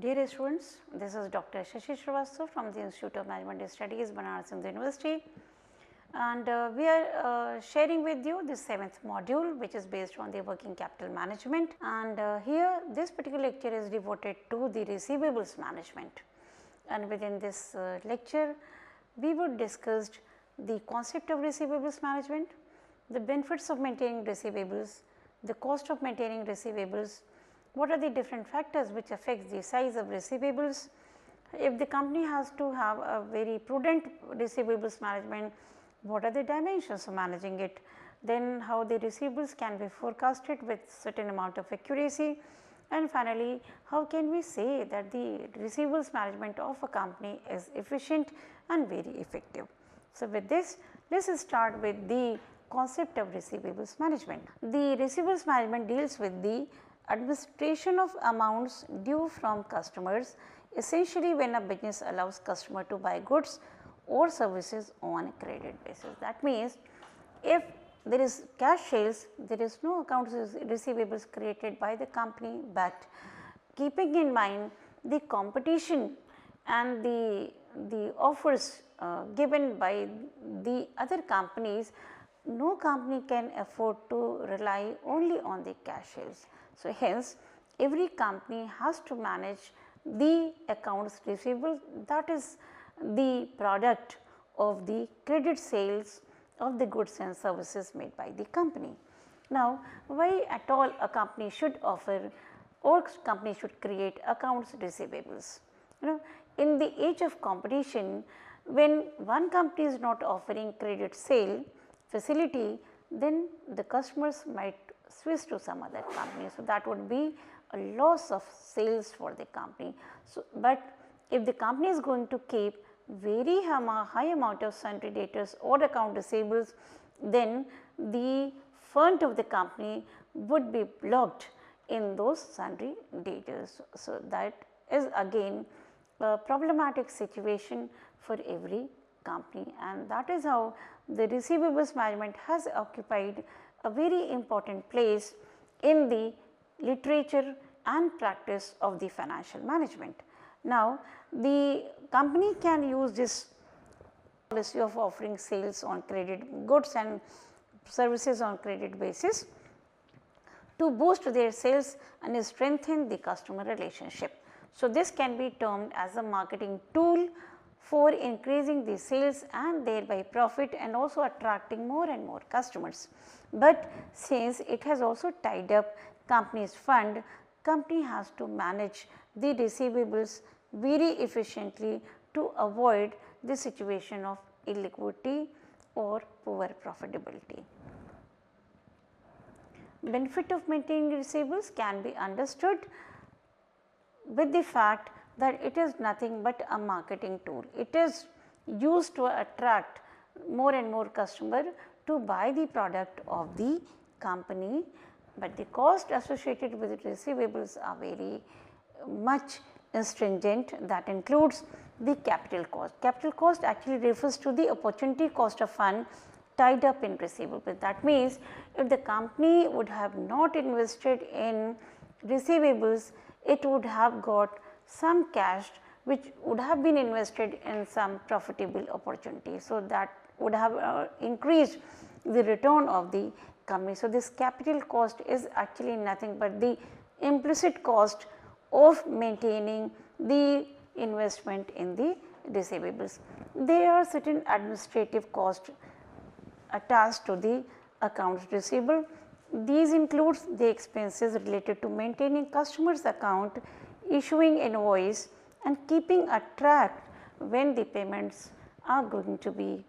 Dear students, this is Dr. Shashi Srivastava from the Institute of Management Studies, Banaras Hindu University, and we are sharing with you the 7th module, which is based on the working capital management, and here this particular lecture is devoted to the receivables management. And within this lecture, we would discuss the concept of receivables management, the benefits of maintaining receivables, the cost of maintaining receivables, what are the different factors which affects the size of receivables. If the company has to have a very prudent receivables management, what are the dimensions of managing it, then how the receivables can be forecasted with certain amount of accuracy, and finally, how can we say that the receivables management of a company is efficient and very effective. So, with this, let us start with the concept of receivables management. The receivables management deals with the administration of amounts due from customers, essentially when a business allows customer to buy goods or services on credit basis. That means, if there is cash sales, there is no accounts receivables created by the company, but keeping in mind the competition and the offers given by the other companies, no company can afford to rely only on the cash sales. So, hence every company has to manage the accounts receivable, that is the product of the credit sales of the goods and services made by the company. Now, why at all a company should offer or company should create accounts receivables? In the age of competition, when one company is not offering credit sale facility, then the customers might switch to some other company. So, that would be a loss of sales for the company. So, but if the company is going to keep very high amount of sundry debtors or account receivables, then the front of the company would be blocked in those sundry debtors. So, that is again a problematic situation for every company, and that is how the receivables management has occupied a very important place in the literature and practice of the financial management. Now, the company can use this policy of offering sales on credit, goods and services on credit basis to boost their sales and strengthen the customer relationship. So, this can be termed as a marketing tool for increasing the sales and thereby profit and also attracting more and more customers. But since it has also tied up company's fund, company has to manage the receivables very efficiently to avoid the situation of illiquidity or poor profitability. Benefit of maintaining receivables can be understood with the fact that it is nothing but a marketing tool. It is used to attract more and more customer to buy the product of the company, but the cost associated with receivables are very much stringent. That includes the capital cost. Capital cost actually refers to the opportunity cost of fund tied up in receivables. That means, if the company would have not invested in receivables, it would have got some cash which would have been invested in some profitable opportunity. So, that would have increased the return of the company. So, this capital cost is actually nothing but the implicit cost of maintaining the investment in the receivables. There are certain administrative costs attached to the accounts receivable. These include the expenses related to maintaining customers account, issuing invoice and keeping a track when the payments are going to be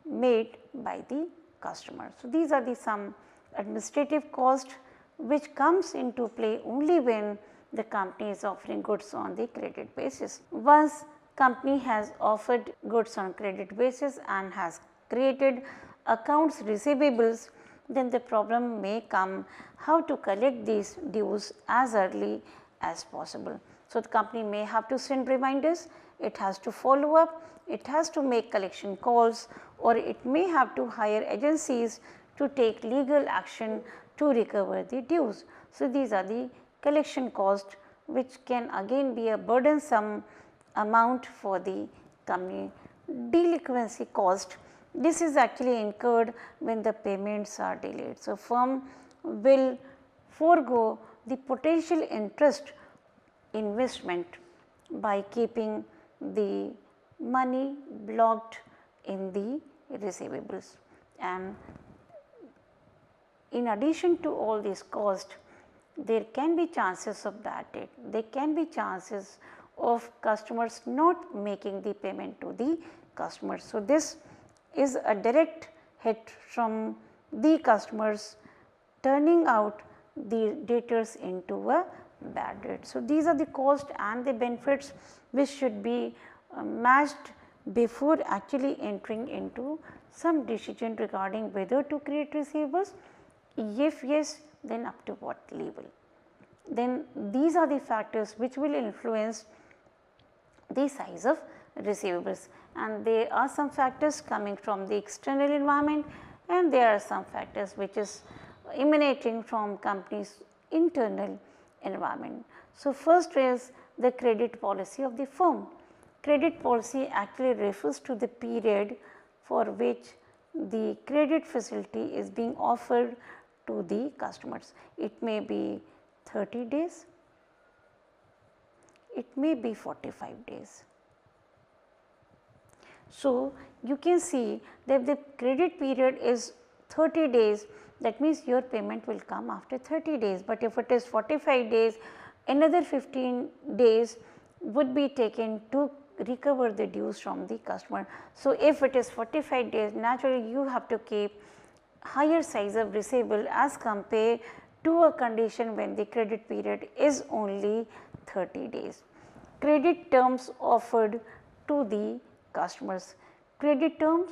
made by the customer. So, these are the some administrative cost which comes into play only when the company is offering goods on the credit basis. Once company has offered goods on credit basis and has created accounts receivables, then the problem may come how to collect these dues as early as possible. So, the company may have to send reminders, it has to follow up, it has to make collection calls, or it may have to hire agencies to take legal action to recover the dues. So, these are the collection costs which can again be a burdensome amount for the company. Delinquency cost, this is actually incurred when the payments are delayed. So, firm will forego the potential interest investment by keeping the money blocked in the receivables. And in addition to all these costs, there can be chances of bad debt, there can be chances of customers not making the payment to the customers. So, this is a direct hit from the customers turning out the debtors into a bad debt. So, these are the costs and the benefits which should be matched before actually entering into some decision regarding whether to create receivables. If yes, then up to what level. Then these are the factors which will influence the size of receivables, and there are some factors coming from the external environment and there are some factors which is emanating from company's internal environment. So, first is the credit policy of the firm. Credit policy actually refers to the period for which the credit facility is being offered to the customers. It may be 30 days, it may be 45 days. So, you can see that the credit period is 30 days, that means your payment will come after 30 days, but if it is 45 days, another 15 days would be taken to recover the dues from the customer. So, if it is 45 days, naturally you have to keep higher size of receivable as compared to a condition when the credit period is only 30 days. Credit terms offered to the customers. Credit terms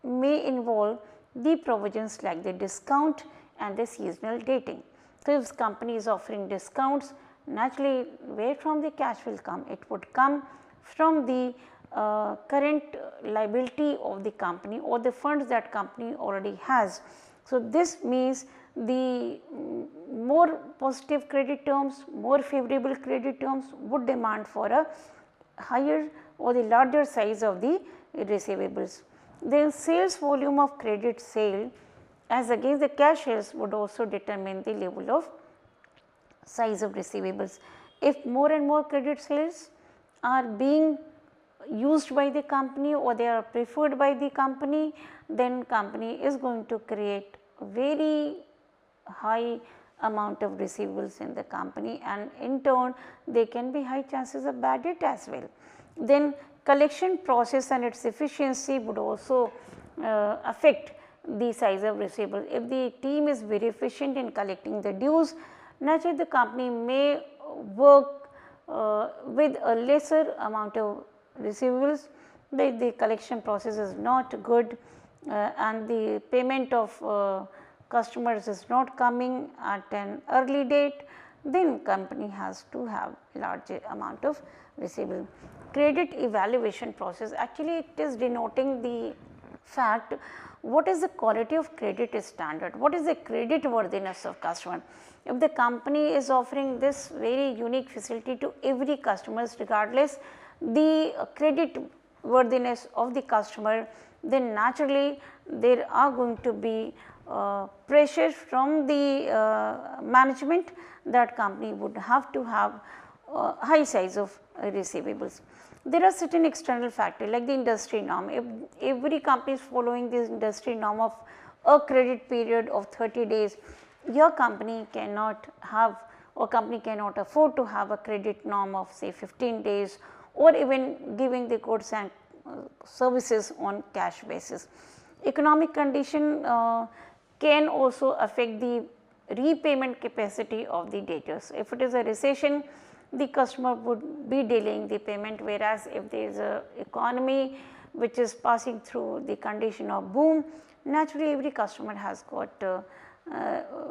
may involve the provisions like the discount and the seasonal dating. So, if company is offering discounts, naturally where from the cash will come? It would come from the current liability of the company or the funds that company already has. So, this means the more positive credit terms, more favorable credit terms would demand for a higher or the larger size of the receivables. The sales volume of credit sale as against the cash sales would also determine the level of size of receivables. If more and more credit sales are being used by the company or they are preferred by the company, then company is going to create very high amount of receivables in the company, and in turn there can be high chances of bad debt as well. Then collection process and its efficiency would also affect the size of receivable. If the team is very efficient in collecting the dues, naturally the company may work with a lesser amount of receivables. The collection process is not good and the payment of customers is not coming at an early date, then company has to have larger amount of receivable. Credit evaluation process, actually it is denoting the fact what is the quality of credit standard, what is the credit worthiness of customer. If the company is offering this very unique facility to every customers regardless the credit worthiness of the customer, then naturally there are going to be pressure from the management that company would have to have high size of receivables. There are certain external factors like the industry norm. If every company is following this industry norm of a credit period of 30 days, your company cannot have or company cannot afford to have a credit norm of say 15 days or even giving the goods and services on cash basis. Economic condition can also affect the repayment capacity of the debtors. If it is a recession, the customer would be delaying the payment, whereas if there is a economy which is passing through the condition of boom, naturally every customer has got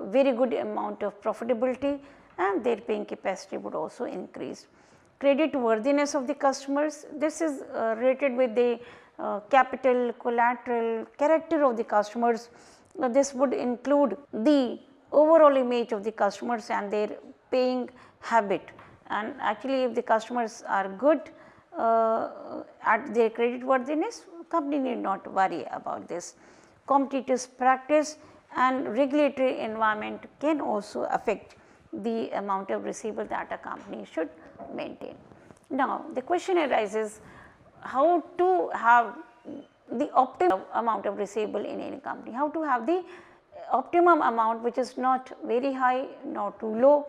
very good amount of profitability and their paying capacity would also increase. Credit worthiness of the customers, this is related with the capital, collateral, character of the customers. This would include the overall image of the customers and their paying habit, and actually if the customers are good at their credit worthiness, company need not worry about this. Competitors' practice and regulatory environment can also affect the amount of receivable that a company should maintain. Now, the question arises, how to have the optimum amount of receivable in any company, how to have the optimum amount which is not very high, not too low,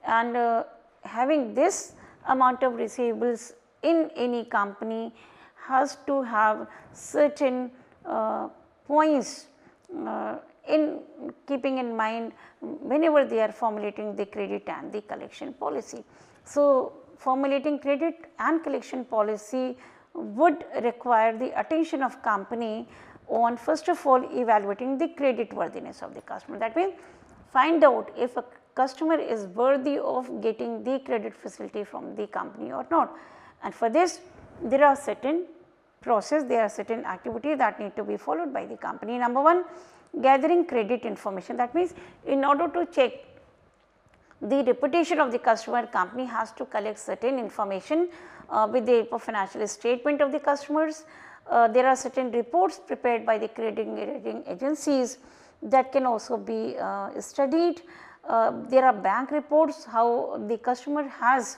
and having this amount of receivables in any company has to have certain points in keeping in mind whenever they are formulating the credit and the collection policy. So, formulating credit and collection policy would require the attention of company on first of all evaluating the credit worthiness of the customer. That means, find out if a customer is worthy of getting the credit facility from the company or not, and for this there are certain process, there are certain activities that need to be followed by the company. Number one, gathering credit information. That means, in order to check the reputation of the customer, company has to collect certain information with the help of financial statement of the customers. There are certain reports prepared by the credit rating agencies that can also be studied. There are bank reports, how the customer has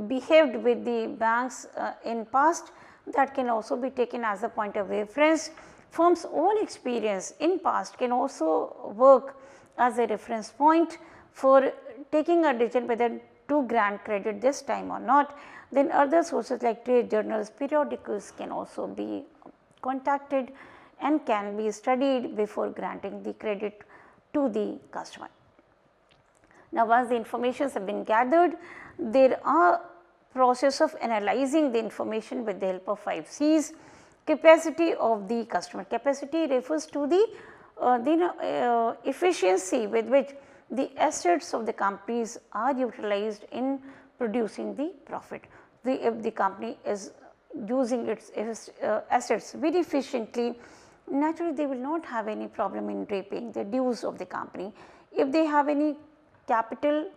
behaved with the banks in past, that can also be taken as a point of reference. Firm's own experience in past can also work as a reference point for taking a decision whether to grant credit this time or not. Then other sources like trade journals, periodicals can also be contacted and can be studied before granting the credit to the customer. Now, once the informations have been gathered, there are process of analyzing the information with the help of 5 C's. Capacity of the customer. Capacity refers to the efficiency with which the assets of the companies are utilized in producing the profit. If the company is using its assets very efficiently, naturally they will not have any problem in repaying the dues of the company. If they have any capital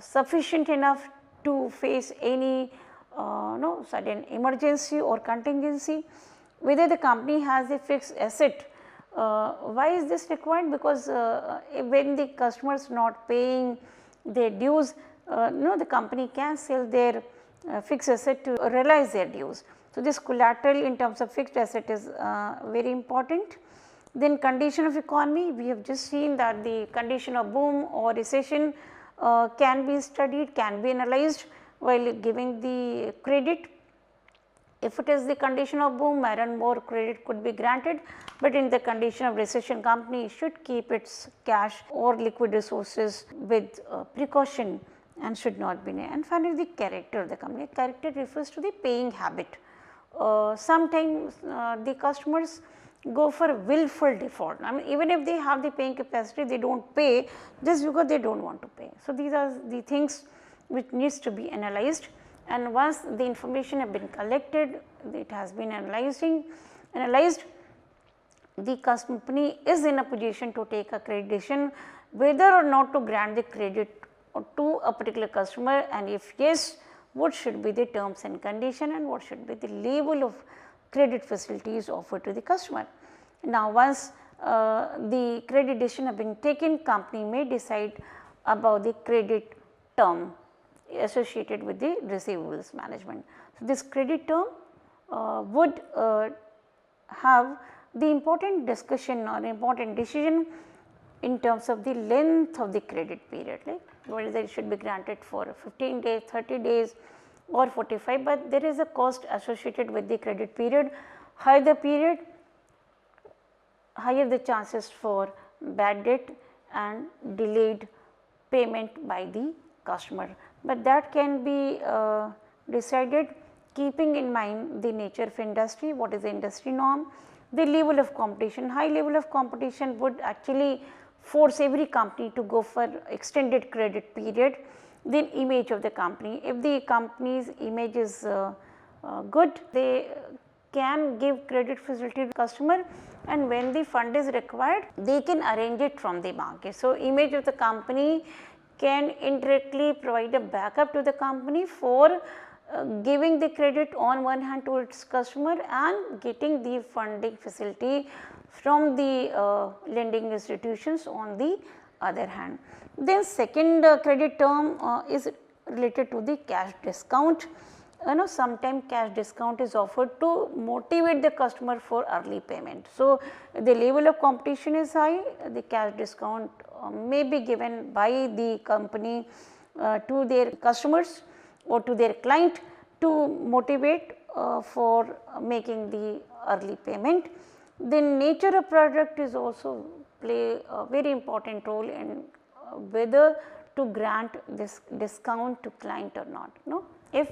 sufficient enough to face any sudden emergency or contingency, whether the company has a fixed asset. Why is this required? Because when the customers not paying their dues, the company can sell their fixed asset to realize their dues. So, this collateral in terms of fixed asset is very important. Then condition of economy, we have just seen that the condition of boom or recession can be studied, can be analyzed while giving the credit. If it is the condition of boom, more credit could be granted, but in the condition of recession, company should keep its cash or liquid resources with precaution and should not be. And finally, the character of the company. Character refers to the paying habit. Sometimes the customers go for willful default. I mean, even if they have the paying capacity, they do not pay just because they do not want to pay. So, these are the things which needs to be analyzed, and once the information have been collected, it has been analyzed, the company is in a position to take a credit decision whether or not to grant the credit to a particular customer, and if yes, what should be the terms and condition and what should be the level of credit facilities offered to the customer. Now, once the credit decision have been taken, company may decide about the credit term associated with the receivables management. So, this credit term would have the important discussion or important decision in terms of the length of the credit period, like whether it should be granted for 15 days, 30 days or 45, but there is a cost associated with the credit period. Higher the period, higher the chances for bad debt and delayed payment by the customer, but that can be decided keeping in mind the nature of industry, what is the industry norm, the level of competition. High level of competition would actually force every company to go for extended credit period. Then image of the company, if the company's image is good, they can give credit facility to customer, and when the fund is required, they can arrange it from the market. So, image of the company can indirectly provide a backup to the company for giving the credit on one hand to its customer and getting the funding facility from the lending institutions on the other hand. Then second credit term is related to the cash discount. Sometimes cash discount is offered to motivate the customer for early payment. So, the level of competition is high, the cash discount may be given by the company to their customers or to their client to motivate for making the early payment. Then nature of product is also play a very important role in whether to grant this discount to client or not. If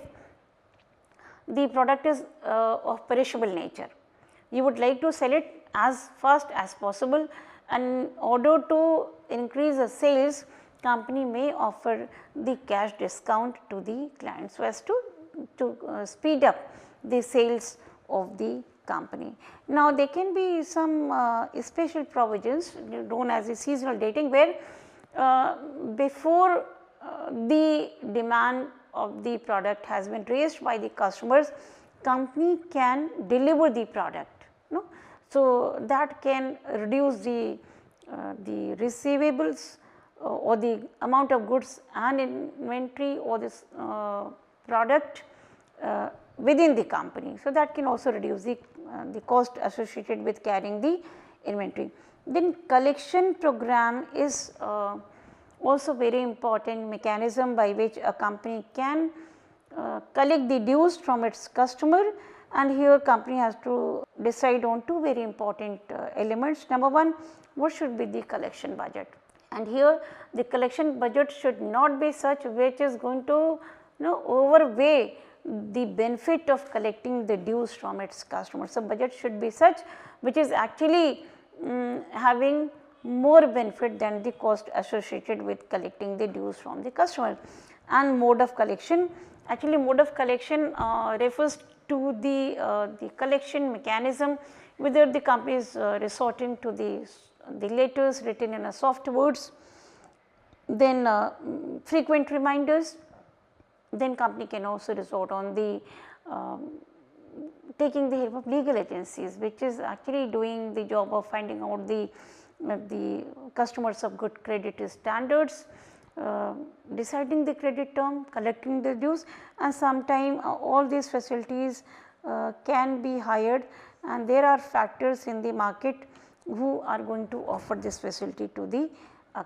the product is of perishable nature, you would like to sell it as fast as possible, and in order to increase the sales, company may offer the cash discount to the client so as to speed up the sales of the company. Now, there can be some special provisions known as the seasonal dating, where before the demand of the product has been raised by the customers, company can deliver the product. So, that can reduce the receivables or the amount of goods and inventory or this product within the company. So, that can also reduce the cost associated with carrying the inventory. Then collection program is also very important mechanism by which a company can collect the dues from its customer, and here company has to decide on two very important elements. Number one, what should be the collection budget, and here the collection budget should not be such which is going to overweigh the benefit of collecting the dues from its customers. So, budget should be such which is actually having more benefit than the cost associated with collecting the dues from the customer. And mode of collection, actually mode of collection refers to the collection mechanism, whether the company is resorting to the letters written in a soft words, then frequent reminders, then company can also resort on the taking the help of legal agencies, which is actually doing the job of finding out the customers of good credit standards, deciding the credit term, collecting the dues, and sometime all these facilities can be hired, and there are factors in the market who are going to offer this facility to the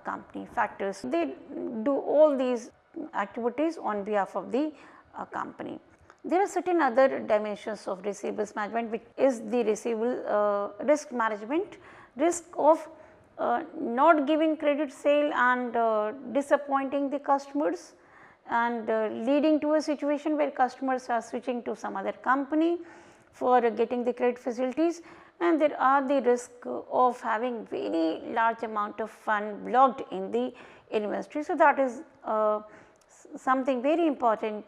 company. Factors, they do all these activities on behalf of the company. There are certain other dimensions of receivables management, which is the receivable risk management, risk of not giving credit sale and disappointing the customers, and leading to a situation where customers are switching to some other company for getting the credit facilities, and there are the risk of having very large amount of fund blocked in the inventory. So, that is something very important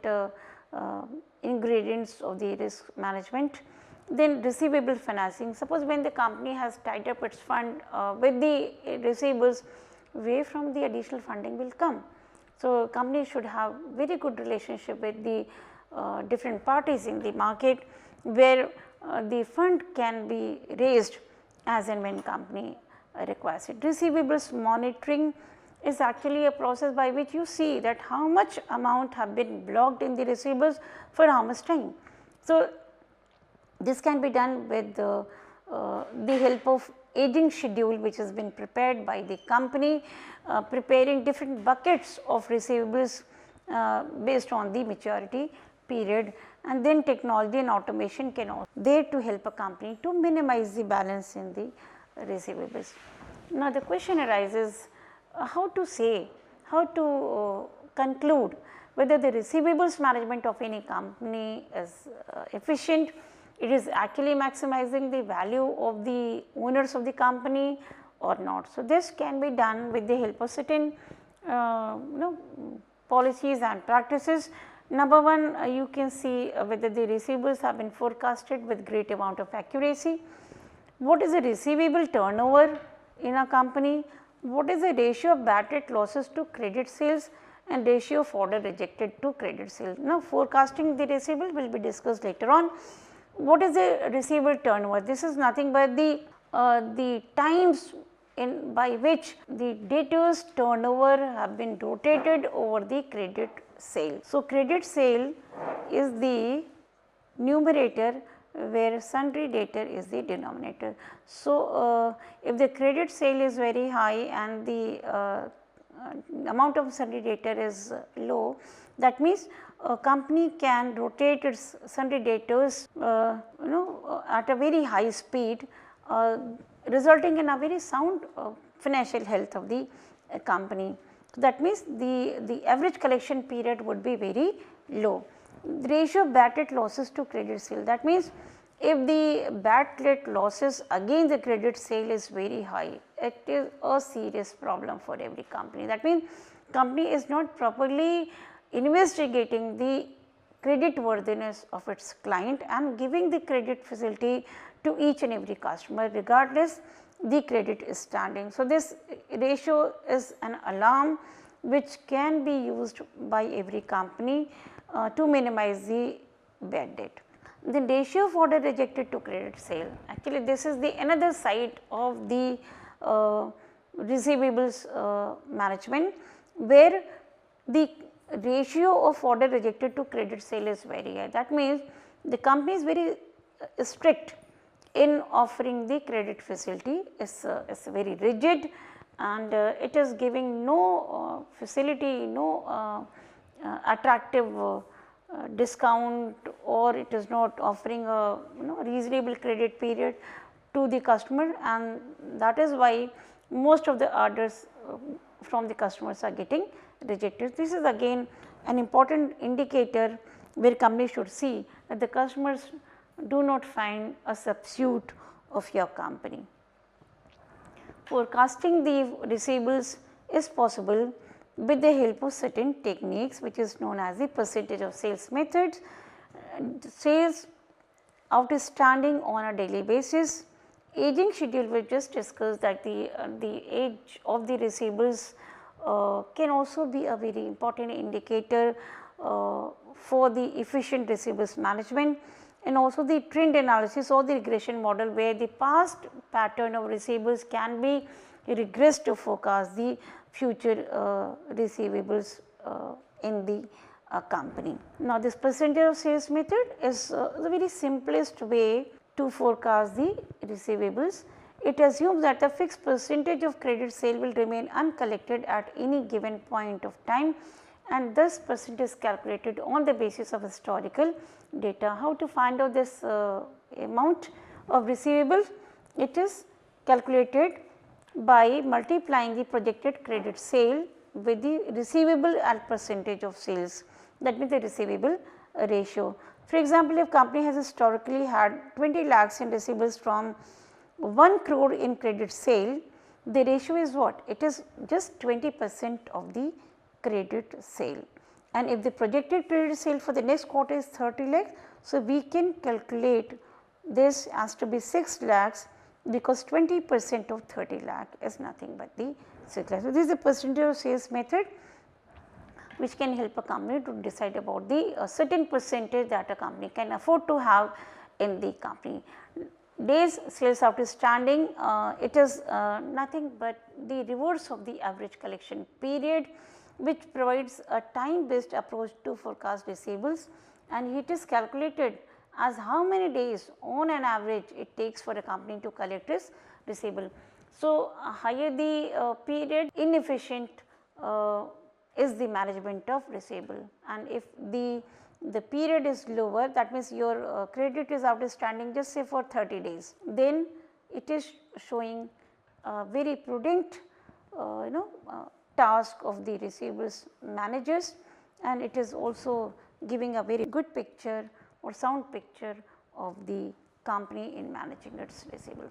ingredients of the risk management. Then receivable financing, suppose when the company has tied up its fund with the receivables, where from the additional funding will come. So, company should have very good relationship with the different parties in the market, where the fund can be raised as and when company requires it. Receivables monitoring is actually a process by which you see that how much amount have been blocked in the receivables for how much time. So, this can be done with the help of aging schedule, which has been prepared by the company, preparing different buckets of receivables based on the maturity period, and then technology and automation can also there to help a company to minimize the balance in the receivables. Now, the question arises how to say, how to conclude whether the receivables management of any company is efficient, it is actually maximizing the value of the owners of the company or not. So, this can be done with the help of certain policies and practices. Number one, you can see whether the receivables have been forecasted with great amount of accuracy. What is the receivable turnover in a company? what is the ratio of bad debt losses to credit sales and ratio of order rejected to credit sales. Now, forecasting the receivable will be discussed later on. What is the receivable turnover? This is nothing but the times in by which the debtors turnover have been rotated over the credit sale. So, credit sale is the numerator where sundry debtor is the denominator. So, if the credit sale is very high and the amount of sundry debtor is low, that means a company can rotate its sundry debtors at a very high speed, resulting in a very sound financial health of the company. So, that means the average collection period would be very low. The ratio of bad debt losses to credit sale, that means if the bad debt losses against the credit sale is very high, it is a serious problem for every company. That means company is not properly investigating the credit worthiness of its client and giving the credit facility to each and every customer regardless the credit is standing. So, this ratio is an alarm which can be used by every company to minimize the bad debt. The ratio of order rejected to credit sale, actually this is the another side of the receivables management, where the ratio of order rejected to credit sale is very high. That means the company is very strict in offering the credit facility, is very rigid, and it is giving no facility, no attractive discount, or it is not offering a reasonable credit period to the customer, and that is why most of the orders from the customers are getting rejected. This is again an important indicator where company should see that the customers do not find a substitute of your company. Forecasting the receivables is possible with the help of certain techniques, which is known as the percentage of sales methods, sales outstanding on a daily basis, aging schedule. We just discussed that the age of the receivables can also be a very important indicator for the efficient receivables management, and also the trend analysis or the regression model, where the past pattern of receivables can be regressed to forecast the future receivables in the company. Now, this percentage of sales method is the very simplest way to forecast the receivables. It assumes that a fixed percentage of credit sale will remain uncollected at any given point of time, and this percentage is calculated on the basis of historical data. How to find out this amount of receivables? It is calculated by multiplying the projected credit sale with the receivable as percentage of sales, that means the receivable ratio. For example, if company has historically had 20 lakhs in receivables from 1 crore in credit sale, the ratio is what? It is just 20% of the credit sale, and if the projected credit sale for the next quarter is 30 lakhs, so we can calculate this as to be 6 lakhs, because 20% of 30 lakh is nothing but the 6 lakhs. So, this is the percentage of sales method which can help a company to decide about the certain percentage that a company can afford to have in the company. Days sales outstanding, it is nothing but the reverse of the average collection period, which provides a time based approach to forecast receivables, and it is calculated as how many days on an average it takes for a company to collect its receivable. So, higher the period, inefficient is the management of receivable, and if the period is lower, that means your credit is outstanding just say for 30 days, then it is showing very prudent task of the receivables managers, and it is also giving a very good picture or sound picture of the company in managing its receivable.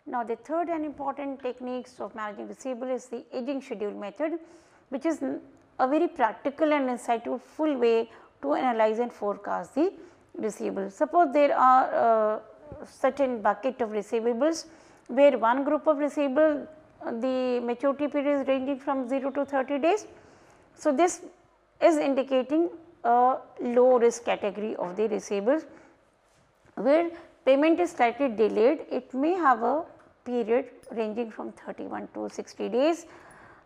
Now, the third and important techniques of managing receivable is the aging schedule method, which is a very practical and insightful way to analyze and forecast the receivables. Suppose there are certain bucket of receivables where one group of receivable the maturity period is ranging from 0 to 30 days. So, this is indicating a low risk category of the receivables, where payment is slightly delayed. It may have a period ranging from 31 to 60 days.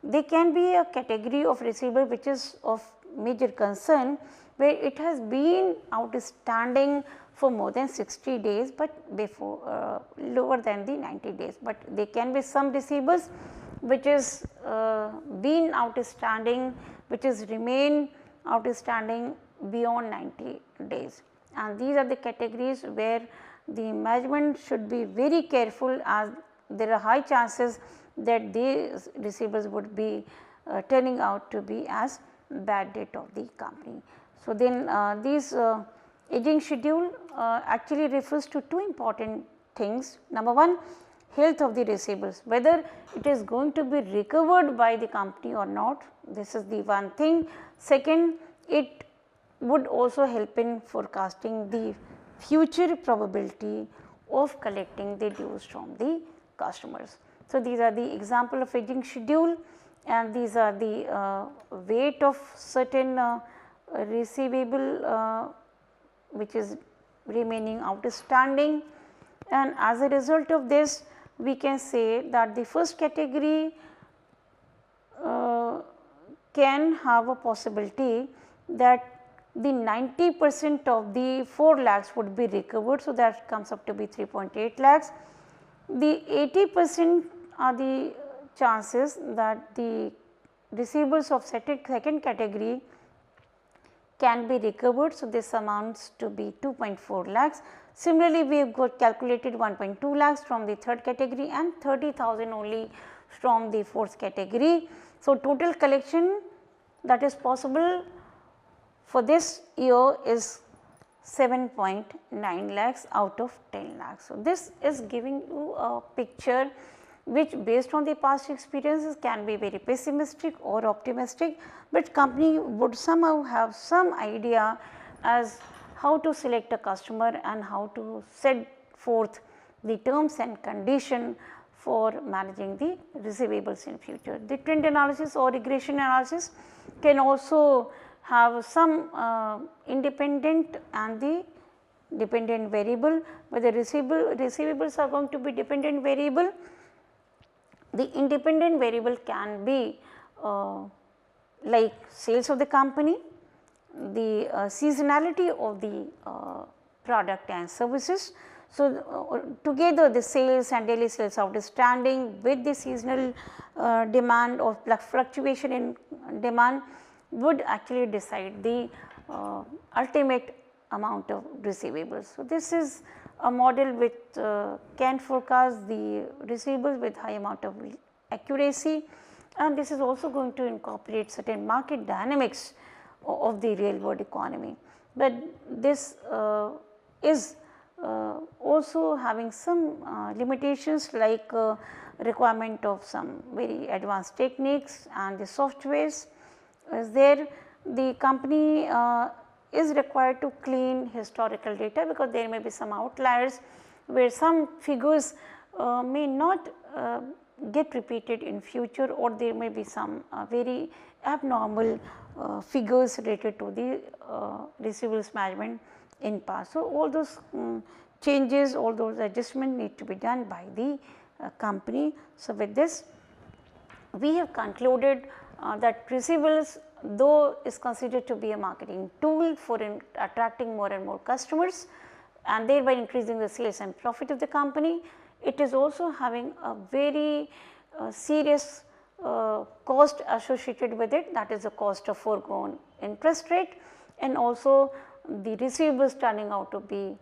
They can be a category of receivable which is of major concern, where it has been outstanding for more than 60 days, but before lower than the 90 days. But there can be some receivables which is been outstanding, which is remain outstanding beyond 90 days, and these are the categories where the management should be very careful, as there are high chances that these receivables would be turning out to be as bad debt of the company. So, then these aging schedule actually refers to two important things. Number one, health of the receivables, whether it is going to be recovered by the company or not, this is the one thing. Second, it would also help in forecasting the future probability of collecting the dues from the customers. So, these are the example of aging schedule, and these are the weight of certain receivable which is remaining outstanding, and as a result of this we can say that the first category can have a possibility that the 90% of the 4 lakhs would be recovered. So, that comes up to be 3.8 lakhs. The 80% are the chances that the receivables of second category can be recovered. So, this amounts to be 2.4 lakhs. Similarly, we have got calculated 1.2 lakhs from the third category and 30,000 only from the fourth category. So, total collection that is possible for this year is 7.9 lakhs out of 10 lakhs. So, this is giving you a picture which based on the past experiences can be very pessimistic or optimistic, but company would somehow have some idea as how to select a customer and how to set forth the terms and condition for managing the receivables in future. The trend analysis or regression analysis can also have some independent and the dependent variable, but the receivables are going to be dependent variable. The independent variable can be like sales of the company, the seasonality of the product and services. So, together the sales and daily sales outstanding with the seasonal demand or fluctuation in demand would actually decide the ultimate amount of receivables. So, this is a model which can forecast the receivables with high amount of accuracy, and this is also going to incorporate certain market dynamics of the real world economy. But this is also having some limitations like requirement of some very advanced techniques and the softwares. Is there the company is required to clean historical data, because there may be some outliers where some figures may not get repeated in future, or there may be some very abnormal figures related to the receivables management in past. So, all those changes, all those adjustments need to be done by the company. So, with this we have concluded that receivables, though is considered to be a marketing tool for attracting more and more customers and thereby increasing the sales and profit of the company, it is also having a very serious cost associated with it, that is the cost of foregone interest rate, and also the receivables turning out to be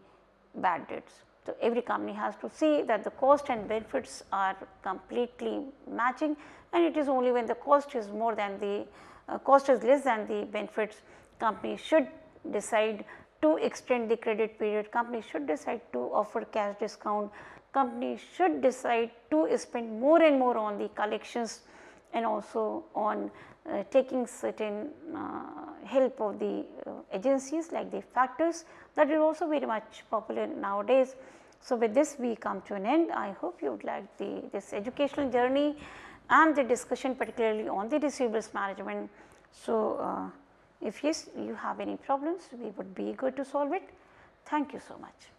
bad debts. So, every company has to see that the cost and benefits are completely matching, and it is only when the cost is more than the cost is less than the benefits, company should decide to extend the credit period, company should decide to offer cash discount, company should decide to spend more and more on the collections and also on taking certain help of the agencies like the factors, that is also very much popular nowadays. So, with this we come to an end. I hope you would like this educational journey and the discussion particularly on the receivables management. So, if yes, you have any problems, we would be eager to solve it. Thank you so much.